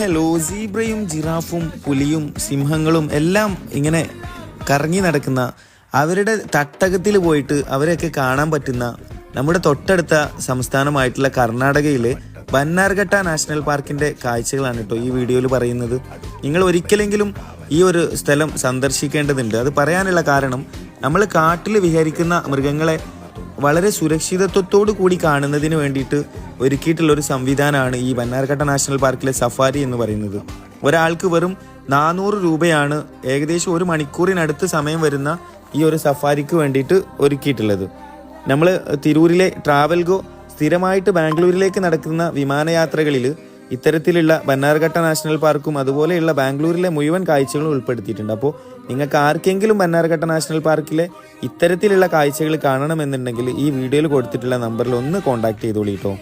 Hello, സീബ്രയും ജിറാഫും പുലിയും സിംഹങ്ങളും എല്ലാം ഇങ്ങനെ കറങ്ങി നടക്കുന്ന, അവരുടെ തട്ടകത്തിൽ പോയിട്ട് അവരെയൊക്കെ കാണാൻ പറ്റുന്ന നമ്മുടെ തൊട്ടടുത്ത സംസ്ഥാനമായിട്ടുള്ള കർണാടകയിലെ ബന്നാർഘട്ട നാഷണൽ പാർക്കിന്റെ കാഴ്ചകളാണ് കേട്ടോ ഈ വീഡിയോയിൽ പറയുന്നത്. നിങ്ങൾ ഒരിക്കലെങ്കിലും ഈ ഒരു സ്ഥലം സന്ദർശിക്കേണ്ടതുണ്ട്. അത് പറയാനുള്ള കാരണം, നമ്മൾ കാട്ടിൽ വിഹരിക്കുന്ന മൃഗങ്ങളെ വളരെ സുരക്ഷിതത്വത്തോടു കൂടി കാണുന്നതിന് വേണ്ടിയിട്ട് ഒരുക്കിയിട്ടുള്ള ഒരു സംവിധാനമാണ് ഈ ബന്നാർഘട്ട നാഷണൽ പാർക്കിലെ സഫാരി എന്ന് പറയുന്നത്. ഒരാൾക്ക് വെറും 400 രൂപയാണ് ഏകദേശം 1 മണിക്കൂറിനടുത്ത് സമയം വരുന്ന ഈ ഒരു സഫാരിക്ക് വേണ്ടിയിട്ട് ഒരുക്കിയിട്ടുള്ളത്. നമ്മൾ തിരൂരിലെ ട്രാവൽഗോ സ്ഥിരമായിട്ട് ബാംഗ്ലൂരിലേക്ക് നടക്കുന്ന വിമാനയാത്രകളിൽ ഇത്തരത്തിലുള്ള ബന്നാർഘട്ട നാഷണൽ പാർക്കും അതുപോലെയുള്ള ബാംഗ്ലൂരിലെ മുഴുവൻ കാഴ്ചകളും ഉൾപ്പെടുത്തിയിട്ടുണ്ട്. അപ്പോൾ നിങ്ങൾക്ക് ആർക്കെങ്കിലും ബന്നാർഘട്ട നാഷണൽ പാർക്കിലെ ഇത്തരത്തിലുള്ള കാഴ്ചകൾ കാണണമെന്നുണ്ടെങ്കിൽ ഈ വീഡിയോയിൽ കൊടുത്തിട്ടുള്ള നമ്പറിൽ ഒന്ന് കോൺടാക്ട് ചെയ്തോളൂ കേട്ടോ.